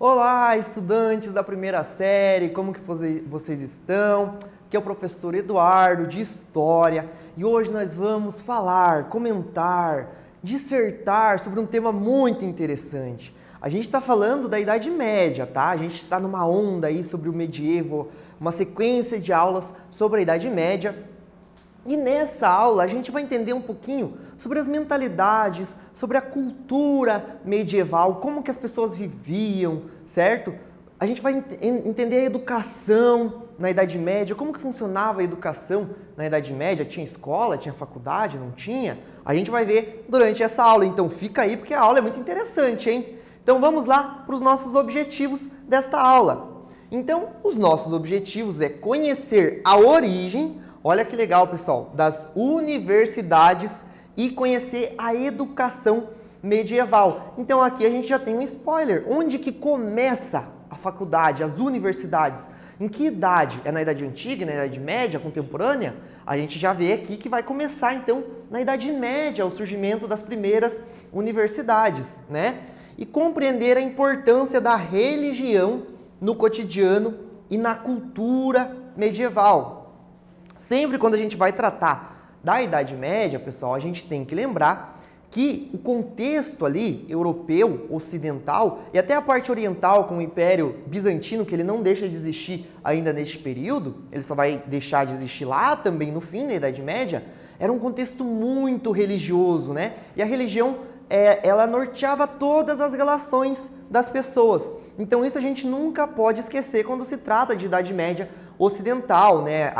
Olá, estudantes da primeira série, como que vocês estão? Aqui é o professor Eduardo, de História, e hoje nós vamos falar, comentar, dissertar sobre um tema muito interessante. A gente está falando da Idade Média, tá? A gente está numa onda aí sobre o medievo, uma sequência de aulas sobre a Idade Média. E nessa aula a gente vai entender um pouquinho sobre as mentalidades, sobre a cultura medieval, como que as pessoas viviam, certo? A gente vai entender a educação na Idade Média, como que funcionava a educação na Idade Média, tinha escola, tinha faculdade, não tinha? A gente vai ver durante essa aula, então fica aí porque a aula é muito interessante, hein? Então vamos lá para os nossos objetivos desta aula. Então, os nossos objetivos é conhecer a origem, olha que legal, pessoal, das universidades e conhecer a educação medieval. Então aqui a gente já tem um spoiler. Onde que começa a faculdade, as universidades? Em que idade? É na Idade Antiga, na Idade Média, contemporânea? A gente já vê aqui que vai começar, então, na Idade Média, o surgimento das primeiras universidades, né? E compreender a importância da religião no cotidiano e na cultura medieval. Sempre quando a gente vai tratar da Idade Média, pessoal, a gente tem que lembrar que o contexto ali, europeu, ocidental, e até a parte oriental com o Império Bizantino, que ele não deixa de existir ainda neste período, ele só vai deixar de existir lá também no fim da Idade Média, era um contexto muito religioso, né? E a religião, ela norteava todas as relações das pessoas. Então isso a gente nunca pode esquecer quando se trata de Idade Média ocidental, né?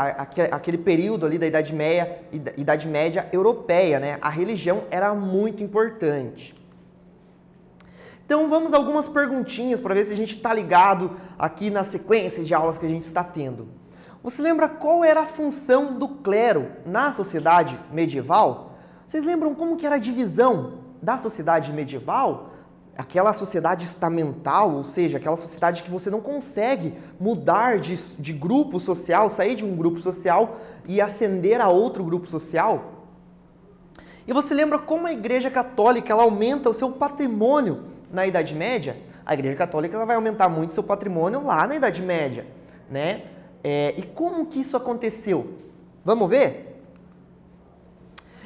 Aquele período ali da Idade Média europeia, né? A religião era muito importante. Então vamos a algumas perguntinhas para ver se a gente está ligado aqui na sequência de aulas que a gente está tendo. Você lembra qual era a função do clero na sociedade medieval? Vocês lembram como que era a divisão da sociedade medieval? Aquela sociedade estamental, ou seja, aquela sociedade que você não consegue mudar de grupo social, sair de um grupo social e ascender a outro grupo social. E você lembra como a Igreja Católica ela aumenta o seu patrimônio na Idade Média? A Igreja Católica ela vai aumentar muito seu patrimônio lá na Idade Média, né? E como que isso aconteceu? Vamos ver?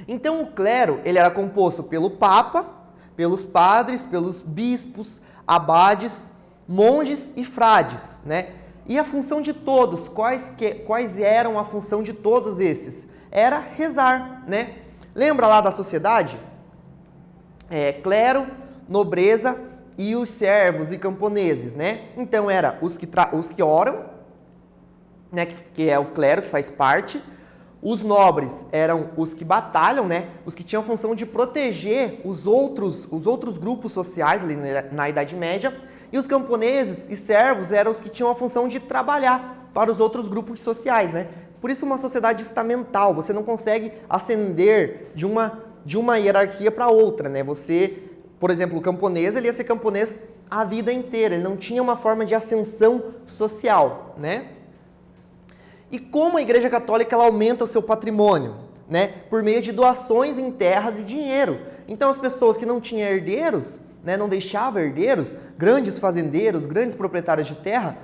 Então o clero ele era composto pelo Papa, pelos padres, pelos bispos, abades, monges e frades, né? E a função de todos, quais eram a função de todos esses? Era rezar, né? Lembra lá da sociedade? Clero, nobreza e os servos e camponeses, né? Então era os que oram, né? Que é o clero que faz parte. Os nobres eram os que batalham, né? Os que tinham a função de proteger os outros grupos sociais ali na Idade Média. E os camponeses e servos eram os que tinham a função de trabalhar para os outros grupos sociais, né? Por isso uma sociedade estamental, você não consegue ascender de uma hierarquia para outra, né? Você, por exemplo, o camponês, ele ia ser camponês a vida inteira, ele não tinha uma forma de ascensão social, né? E como a Igreja Católica ela aumenta o seu patrimônio? Né? Por meio de doações em terras e dinheiro. Então as pessoas que não tinham herdeiros, né, não deixavam herdeiros, grandes fazendeiros, grandes proprietários de terra,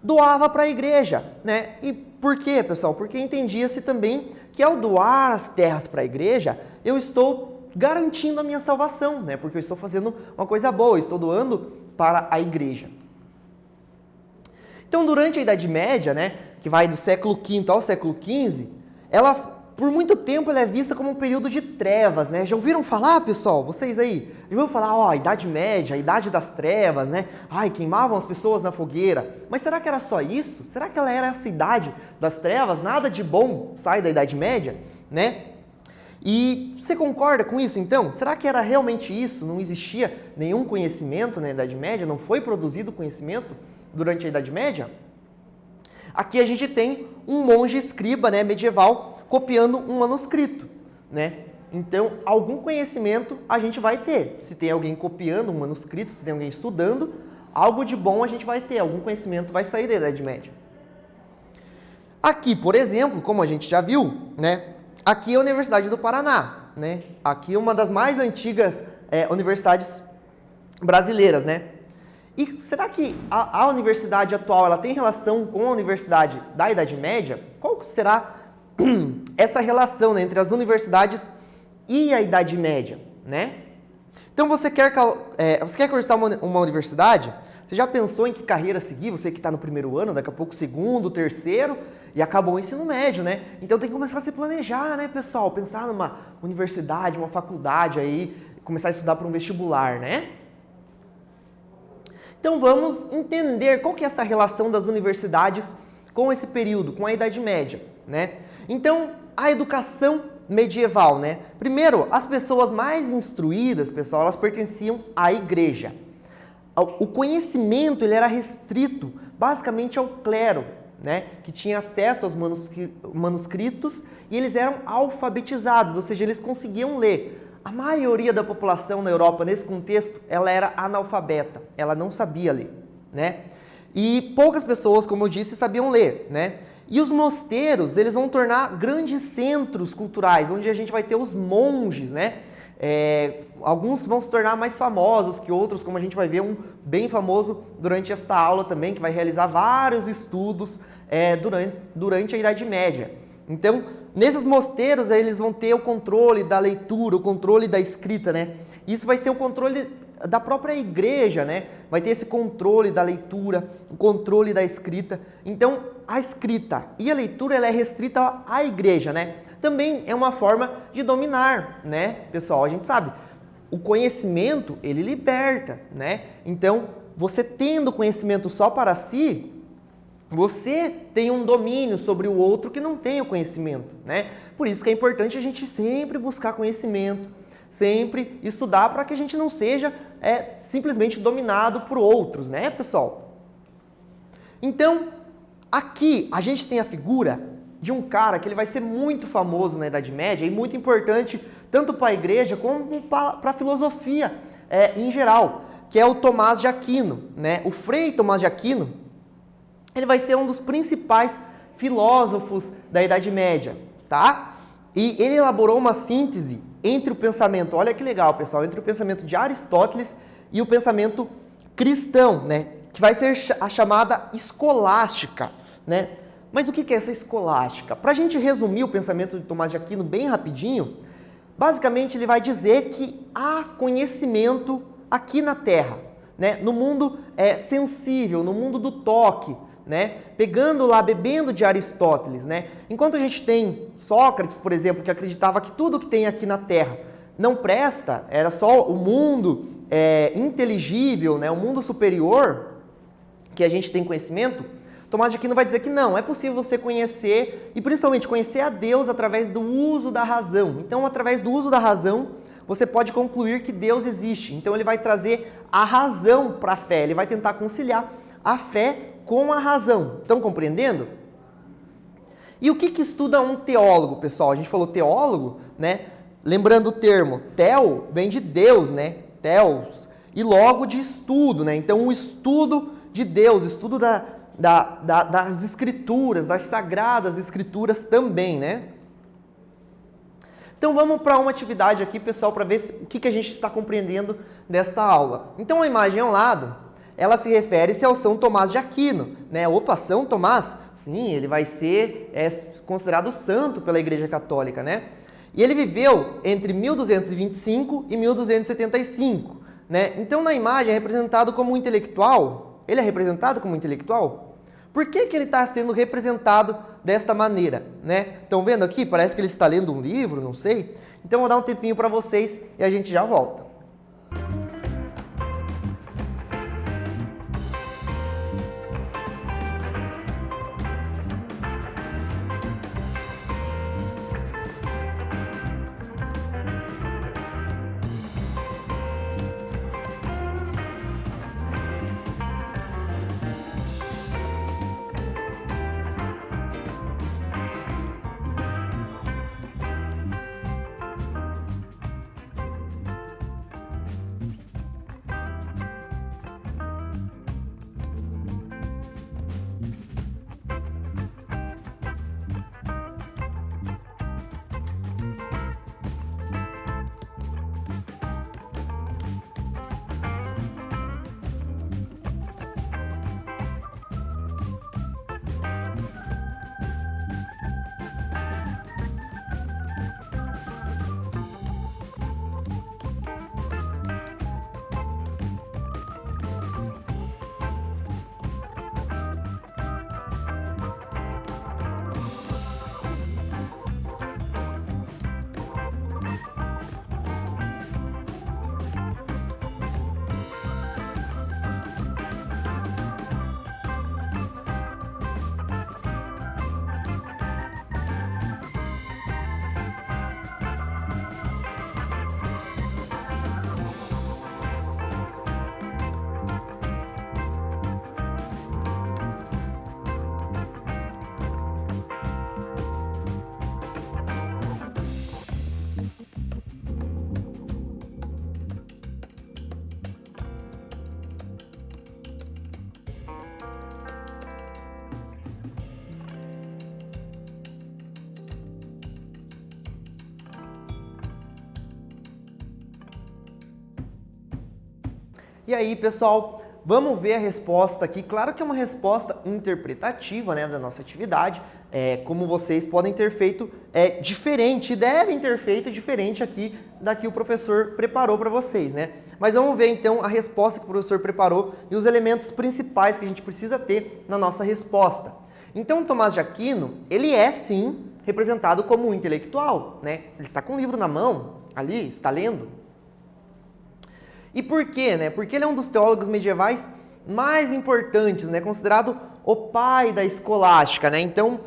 doava para a igreja. Né? E por quê, pessoal? Porque entendia-se também que ao doar as terras para a igreja, eu estou garantindo a minha salvação, né? Porque eu estou fazendo uma coisa boa, eu estou doando para a igreja. Então durante a Idade Média, né, que vai do século V ao século XV, ela, por muito tempo, ela é vista como um período de trevas, né? Já ouviram falar, pessoal? Vocês aí? Já ouviram falar, Idade Média, a Idade das Trevas, né? Ai, queimavam as pessoas na fogueira. Mas será que era só isso? Será que ela era essa Idade das Trevas? Nada de bom sai da Idade Média, né? E você concorda com isso, então? Será que era realmente isso? Não existia nenhum conhecimento na Idade Média? Não foi produzido conhecimento durante a Idade Média? Aqui a gente tem um monge escriba, né, medieval copiando um manuscrito, né? Então, algum conhecimento a gente vai ter. Se tem alguém copiando um manuscrito, se tem alguém estudando, algo de bom a gente vai ter, algum conhecimento vai sair da Idade Média. Aqui, por exemplo, como a gente já viu, né, aqui é a Universidade do Paraná, né? Aqui é uma das mais antigas universidades brasileiras, né? E será que a universidade atual ela tem relação com a universidade da Idade Média? Qual será essa relação, né, entre as universidades e a Idade Média, né? Então você quer cursar uma universidade? Você já pensou em que carreira seguir? Você que está no primeiro ano, daqui a pouco segundo, terceiro e acabou o ensino médio, né? Então tem que começar a se planejar, né, pessoal? Pensar numa universidade, uma faculdade aí, começar a estudar para um vestibular, né? Então vamos entender qual que é essa relação das universidades com esse período, com a Idade Média, né? Então, a educação medieval, né? Primeiro, as pessoas mais instruídas, pessoal, elas pertenciam à igreja. O conhecimento, ele era restrito basicamente ao clero, né? Que tinha acesso aos manuscritos e eles eram alfabetizados, ou seja, eles conseguiam ler. A maioria da população na Europa, nesse contexto, ela era analfabeta, ela não sabia ler, né? E poucas pessoas, como eu disse, sabiam ler, né? E os mosteiros, eles vão tornar grandes centros culturais, onde a gente vai ter os monges, né? Alguns vão se tornar mais famosos que outros, como a gente vai ver um bem famoso durante esta aula também, que vai realizar vários estudos durante a Idade Média. Então, nesses mosteiros, eles vão ter o controle da leitura, o controle da escrita, né? Isso vai ser o controle da própria igreja, né? Vai ter esse controle da leitura, o controle da escrita. Então, a escrita e a leitura, ela é restrita à igreja, né? Também é uma forma de dominar, né? Pessoal, a gente sabe, o conhecimento, ele liberta, né? Então, você tendo conhecimento só para si, você tem um domínio sobre o outro que não tem o conhecimento, né? Por isso que é importante a gente sempre buscar conhecimento, sempre estudar para que a gente não seja simplesmente dominado por outros, né, pessoal? Então, aqui a gente tem a figura de um cara que ele vai ser muito famoso na Idade Média e muito importante tanto para a igreja como para a filosofia em geral, que é o Tomás de Aquino, né? O Frei Tomás de Aquino, ele vai ser um dos principais filósofos da Idade Média, tá? E ele elaborou uma síntese entre o pensamento, olha que legal, pessoal, entre o pensamento de Aristóteles e o pensamento cristão, né? Que vai ser a chamada escolástica, né? Mas o que é essa escolástica? Para a gente resumir o pensamento de Tomás de Aquino bem rapidinho, basicamente ele vai dizer que há conhecimento aqui na Terra, né? No mundo sensível, no mundo do toque, né? Pegando lá, bebendo de Aristóteles, né? Enquanto a gente tem Sócrates, por exemplo, que acreditava que tudo que tem aqui na Terra não presta, era só o mundo inteligível, né? O mundo superior que a gente tem conhecimento, Tomás de Aquino vai dizer que não, é possível você conhecer, e principalmente conhecer a Deus através do uso da razão. Então, através do uso da razão, você pode concluir que Deus existe. Então, ele vai trazer a razão para a fé, ele vai tentar conciliar a fé com a razão. Estão compreendendo? E o que estuda um teólogo, pessoal? A gente falou teólogo, né? Lembrando o termo, theo vem de Deus, né? Theos, e logo de estudo, né? Então, o estudo de Deus, estudo das escrituras, das sagradas escrituras também, né? Então vamos para uma atividade aqui, pessoal, para ver o que a gente está compreendendo desta aula. Então a imagem ao lado, ela se refere-se ao São Tomás de Aquino, né? Opa, São Tomás, sim, ele vai ser considerado santo pela Igreja Católica, né? E ele viveu entre 1225 e 1275, né? Então na imagem é representado como um intelectual. Ele é representado como um intelectual? Por que ele está sendo representado desta maneira, né? Estão vendo aqui? Parece que ele está lendo um livro, não sei. Então, vou dar um tempinho para vocês e a gente já volta. E aí, pessoal, vamos ver a resposta aqui. Claro que é uma resposta interpretativa, né, da nossa atividade. Como vocês podem ter feito diferente, devem ter feito diferente aqui da que o professor preparou para vocês, né? Mas vamos ver então a resposta que o professor preparou e os elementos principais que a gente precisa ter na nossa resposta. Então, Tomás de Aquino, ele é sim representado como um intelectual, né? Ele está com um livro na mão, ali, está lendo. E por quê, né? Porque ele é um dos teólogos medievais mais importantes, né? Considerado o pai da escolástica, né? Então,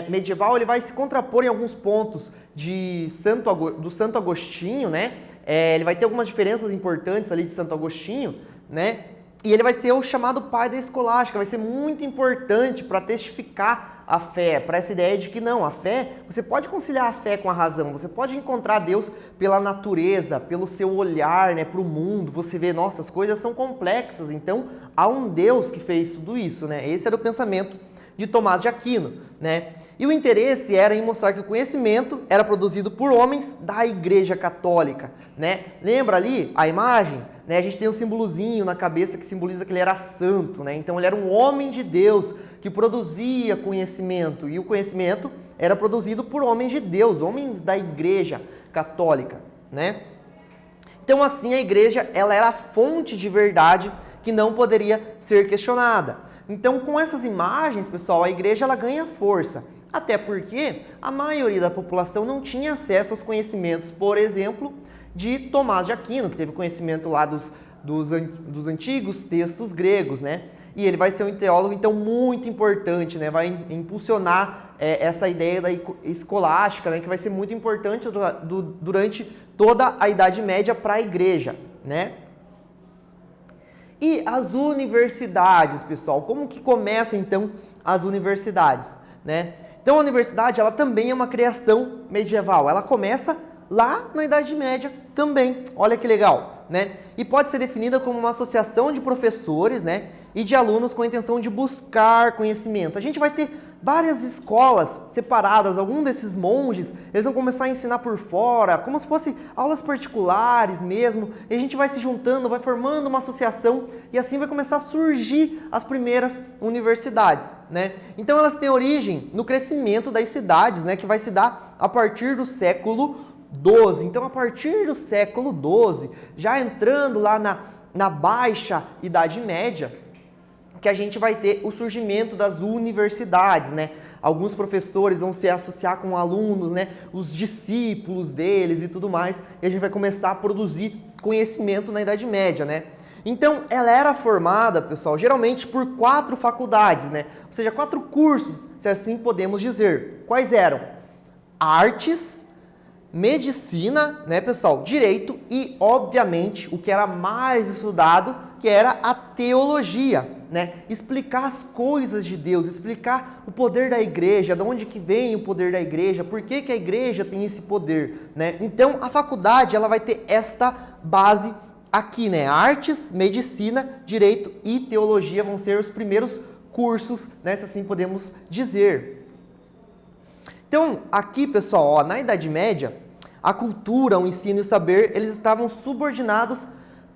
medieval, ele vai se contrapor em alguns pontos do Santo Agostinho, né? Ele vai ter algumas diferenças importantes ali de Santo Agostinho, né? E ele vai ser o chamado pai da escolástica, vai ser muito importante para testificar a fé, para essa ideia de que não, a fé, você pode conciliar a fé com a razão, você pode encontrar Deus pela natureza, pelo seu olhar, né, para o mundo, você vê, nossa, as coisas são complexas, então há um Deus que fez tudo isso, né? Esse era o pensamento de Tomás de Aquino, né? E o interesse era em mostrar que o conhecimento era produzido por homens da Igreja Católica, né? Lembra ali a imagem? Né? A gente tem um símbolozinho na cabeça que simboliza que ele era santo, né? Então ele era um homem de Deus que produzia conhecimento, e o conhecimento era produzido por homens de Deus, homens da Igreja Católica, né? Então assim a Igreja, ela era a fonte de verdade que não poderia ser questionada. Então com essas imagens, pessoal, a Igreja ela ganha força, até porque a maioria da população não tinha acesso aos conhecimentos, por exemplo, de Tomás de Aquino, que teve conhecimento lá dos antigos textos gregos, né? E ele vai ser um teólogo, então, muito importante, né? Vai impulsionar essa ideia da escolástica, né? Que vai ser muito importante durante toda a Idade Média para a Igreja, né? E as universidades, pessoal, como que começa, então, as universidades, né? Então, a universidade, ela também é uma criação medieval, ela começa lá na Idade Média também, olha que legal, né? E pode ser definida como uma associação de professores, né, e de alunos com a intenção de buscar conhecimento. A gente vai ter várias escolas separadas, alguns desses monges, eles vão começar a ensinar por fora, como se fossem aulas particulares mesmo, e a gente vai se juntando, vai formando uma associação, e assim vai começar a surgir as primeiras universidades, né? Então elas têm origem no crescimento das cidades, né, que vai se dar a partir do século XII. Então, a partir do século XII, já entrando lá na Baixa Idade Média, que a gente vai ter o surgimento das universidades, né? Alguns professores vão se associar com alunos, né? Os discípulos deles e tudo mais, e a gente vai começar a produzir conhecimento na Idade Média, né? Então, ela era formada, pessoal, geralmente por 4 faculdades, né? Ou seja, 4 cursos, se assim podemos dizer. Quais eram? Artes, medicina, né, pessoal, direito e, obviamente, o que era mais estudado, que era a teologia, né? Explicar as coisas de Deus, explicar o poder da igreja, de onde que vem o poder da igreja, por que que a igreja tem esse poder, né? Então, a faculdade, ela vai ter esta base aqui, né? Artes, medicina, direito e teologia vão ser os primeiros cursos, né, se assim podemos dizer. Então, aqui, pessoal, ó, na Idade Média, a cultura, o ensino e o saber, eles estavam subordinados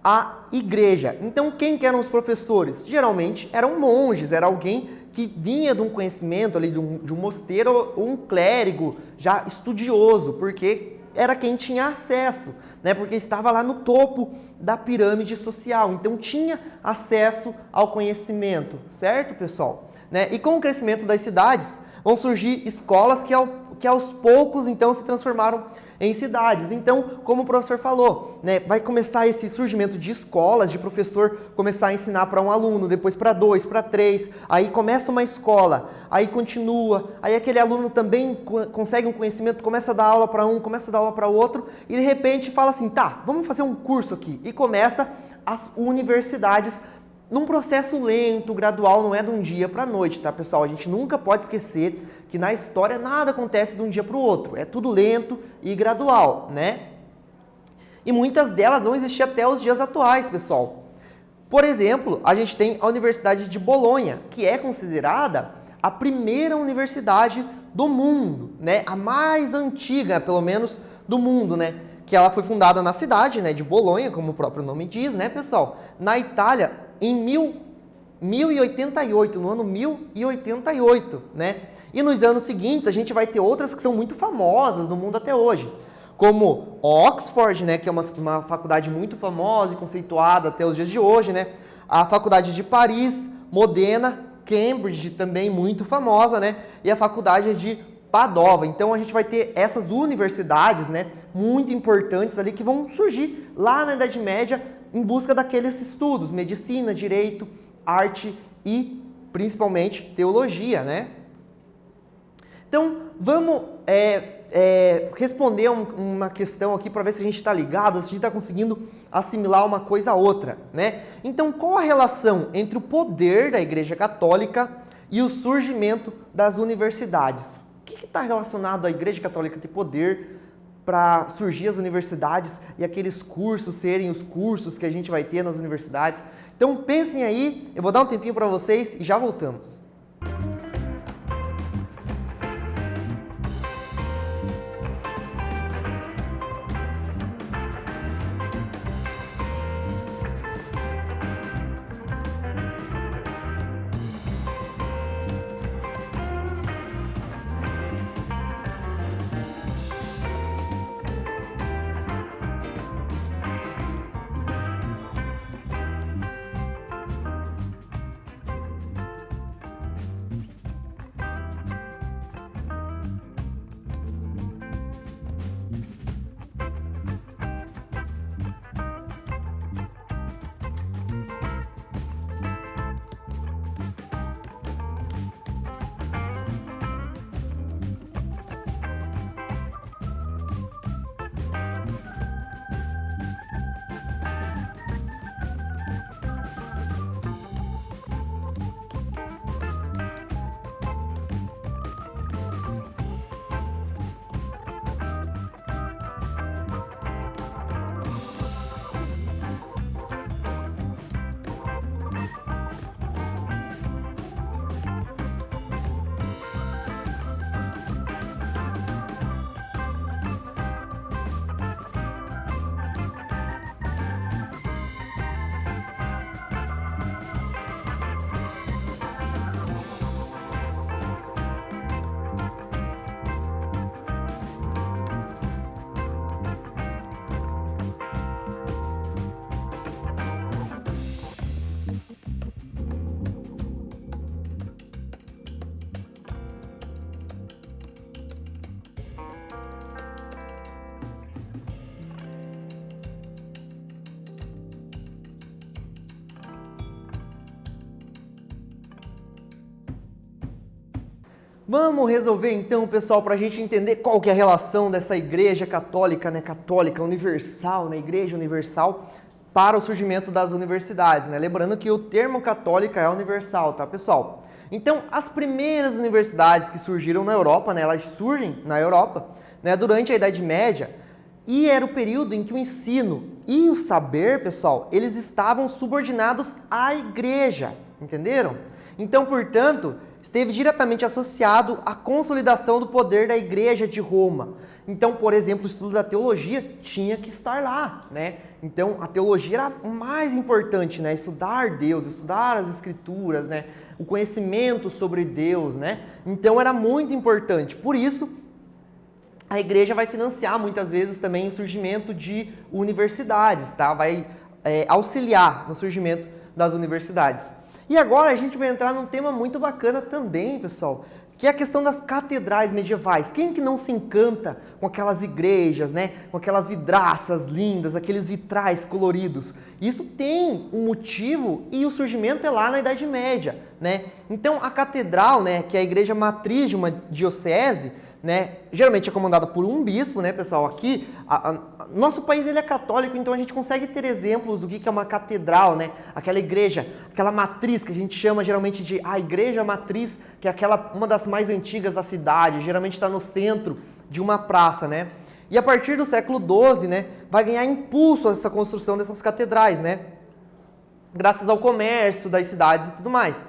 à igreja. Então, quem que eram os professores? Geralmente eram monges, era alguém que vinha de um conhecimento ali, de um mosteiro, ou um clérigo já estudioso, porque era quem tinha acesso, né? Porque estava lá no topo da pirâmide social, então tinha acesso ao conhecimento, certo, pessoal? Né? E com o crescimento das cidades, vão surgir escolas que aos poucos, então, se transformaram em cidades. Então, como o professor falou, né, vai começar esse surgimento de escolas, de professor começar a ensinar para um aluno, depois para 2, para 3, aí começa uma escola, aí continua, aí aquele aluno também consegue um conhecimento, começa a dar aula para um, começa a dar aula para outro, e de repente fala assim, tá, vamos fazer um curso aqui, e começa as universidades, num processo lento, gradual, não é de um dia para a noite, tá, pessoal? A gente nunca pode esquecer que na história nada acontece de um dia para o outro. É tudo lento e gradual, né? E muitas delas vão existir até os dias atuais, pessoal. Por exemplo, a gente tem a Universidade de Bolonha, que é considerada a primeira universidade do mundo, né? A mais antiga, pelo menos, do mundo, né? que ela foi fundada na cidade, né, de Bolonha, como o próprio nome diz, né, pessoal, na Itália, em 1088, no ano 1088, né? E nos anos seguintes, a gente vai ter outras que são muito famosas no mundo até hoje, como Oxford, né, que é uma faculdade muito famosa e conceituada até os dias de hoje, né? A Faculdade de Paris, Modena, Cambridge, também muito famosa, né? E a Faculdade de Padova. Então a gente vai ter essas universidades, né, muito importantes ali que vão surgir lá na Idade Média em busca daqueles estudos, medicina, direito, arte e principalmente teologia, né? Então vamos responder uma questão aqui para ver se a gente está ligado, se a gente está conseguindo assimilar uma coisa a outra, né? Então qual a relação entre o poder da Igreja Católica e o surgimento das universidades? O que está relacionado à Igreja Católica ter poder para surgir as universidades e aqueles cursos serem os cursos que a gente vai ter nas universidades? Então pensem aí, eu vou dar um tempinho para vocês e já voltamos. Vamos resolver então, pessoal, para a gente entender qual que é a relação dessa Igreja Católica, né, católica universal, né, Igreja Universal, para o surgimento das universidades, né? Lembrando que o termo católica é universal, tá, pessoal? Então, as primeiras universidades que surgiram na Europa, né, elas surgem na Europa, né, durante a Idade Média, e era o período em que o ensino e o saber, pessoal, eles estavam subordinados à Igreja, entenderam? Então, portanto, esteve diretamente associado à consolidação do poder da Igreja de Roma. Então, por exemplo, o estudo da teologia tinha que estar lá, né? Então, a teologia era o mais importante, né? Estudar Deus, estudar as Escrituras, né? O conhecimento sobre Deus, né? Então, era muito importante. Por isso, a Igreja vai financiar muitas vezes também o surgimento de universidades, tá? Vai auxiliar no surgimento das universidades. E agora a gente vai entrar num tema muito bacana também, pessoal, que é a questão das catedrais medievais. Quem que não se encanta com aquelas igrejas, né? Com aquelas vidraças lindas, aqueles vitrais coloridos? Isso tem um motivo e o surgimento é lá na Idade Média, né? Então a catedral, né, que é a igreja matriz de uma diocese, né, geralmente é comandada por um bispo, né, pessoal? Aqui, nosso país ele é católico, então a gente consegue ter exemplos do que é uma catedral, né? Aquela igreja, aquela matriz que a gente chama geralmente de a igreja matriz, que é uma das mais antigas da cidade, geralmente está no centro de uma praça, né? E a partir do século XII, né, vai ganhar impulso essa construção dessas catedrais, né? Graças ao comércio das cidades e tudo mais.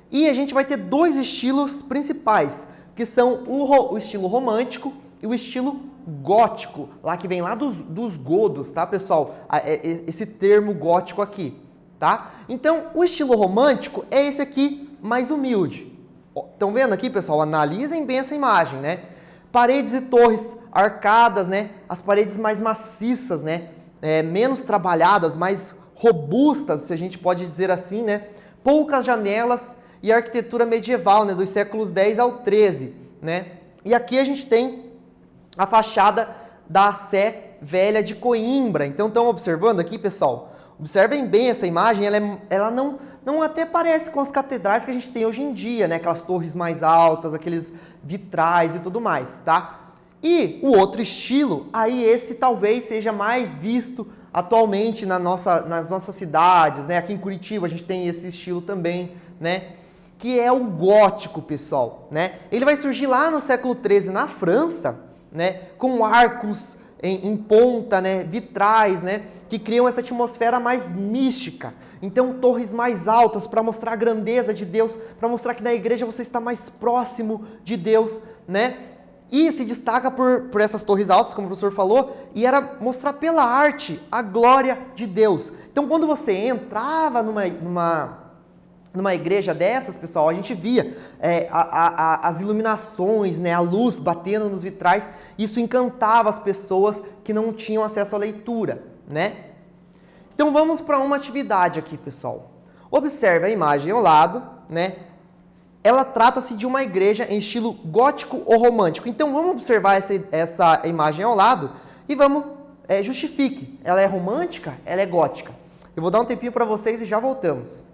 E a gente vai ter dois estilos principais, que são o estilo romântico e o estilo gótico, lá que vem lá dos godos, tá, pessoal? Esse termo gótico aqui, tá? Então, o estilo romântico é esse aqui, mais humilde. Estão vendo aqui, pessoal? Analisem bem essa imagem, né? Paredes e torres arcadas, né? As paredes mais maciças, né? Menos trabalhadas, mais robustas, se a gente pode dizer assim, né? Poucas janelas e arquitetura medieval, né? Dos séculos 10 ao 13, né? E aqui a gente tem a fachada da Sé Velha de Coimbra. Então, estão observando aqui, pessoal? Observem bem essa imagem, ela não até parece com as catedrais que a gente tem hoje em dia, né? Aquelas torres mais altas, aqueles vitrais e tudo mais, tá? E o outro estilo, aí esse talvez seja mais visto atualmente nas nossas cidades, né? Aqui em Curitiba a gente tem esse estilo também, né? Que é o gótico, pessoal, né? Ele vai surgir lá no século XIII na França, né? Com arcos em ponta, né? Vitrais, né? Que criam essa atmosfera mais mística. Então, torres mais altas para mostrar a grandeza de Deus, para mostrar que na igreja você está mais próximo de Deus, né? E se destaca por essas torres altas, como o professor falou, e era mostrar pela arte a glória de Deus. Então, quando você entrava numa igreja dessas, pessoal, a gente via as iluminações, né, a luz batendo nos vitrais, isso encantava as pessoas que não tinham acesso à leitura, né? Então vamos para uma atividade aqui, pessoal. Observe a imagem ao lado, né? Ela trata-se de uma igreja em estilo gótico ou romântico. Então vamos observar essa imagem ao lado e vamos justifique. Ela é romântica? Ela é gótica? Eu vou dar um tempinho para vocês e já voltamos.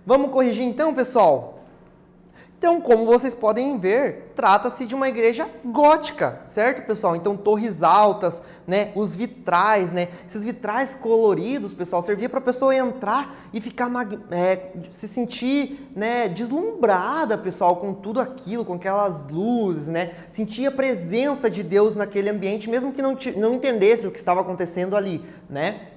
Vamos corrigir então, pessoal? Então, como vocês podem ver, trata-se de uma igreja gótica, certo, pessoal? Então, torres altas, né, os vitrais, né, esses vitrais coloridos, pessoal, servia para a pessoa entrar e ficar, se sentir, né, deslumbrada, pessoal, com tudo aquilo, com aquelas luzes, né, sentia a presença de Deus naquele ambiente, mesmo que não entendesse o que estava acontecendo ali, né?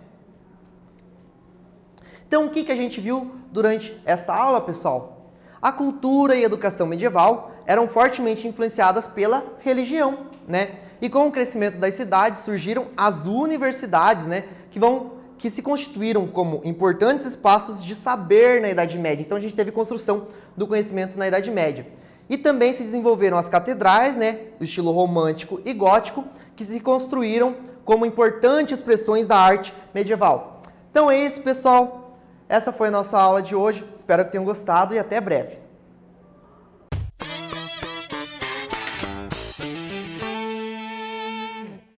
Então, o que a gente viu durante essa aula, pessoal? A cultura e a educação medieval eram fortemente influenciadas pela religião, né? E com o crescimento das cidades surgiram as universidades, né? Que se constituíram como importantes espaços de saber na Idade Média. Então, a gente teve construção do conhecimento na Idade Média. E também se desenvolveram as catedrais, né? Do estilo romântico e gótico, que se construíram como importantes expressões da arte medieval. Então é isso, pessoal. Essa foi a nossa aula de hoje. Espero que tenham gostado e até breve.